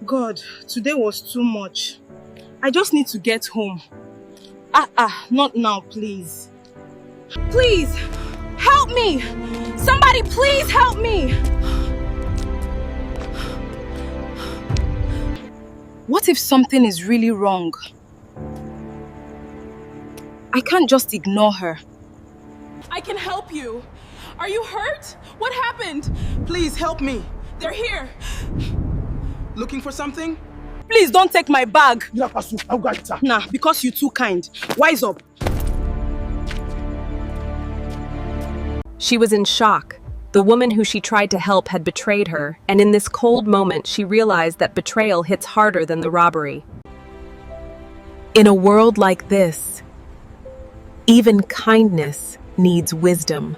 God, today was too much. I just need to get home. Not now, please. Please, help me! Somebody please help me! What if something is really wrong? I can't just ignore her. I can help you. Are you hurt? What happened? Please help me. They're here. Looking for something? Please don't take my bag. Nah. Nah, because you're too kind. Wise up. She was in shock. The woman who she tried to help had betrayed her, and in this cold moment she realized that betrayal hits harder than the robbery. In a world like this, even kindness needs wisdom.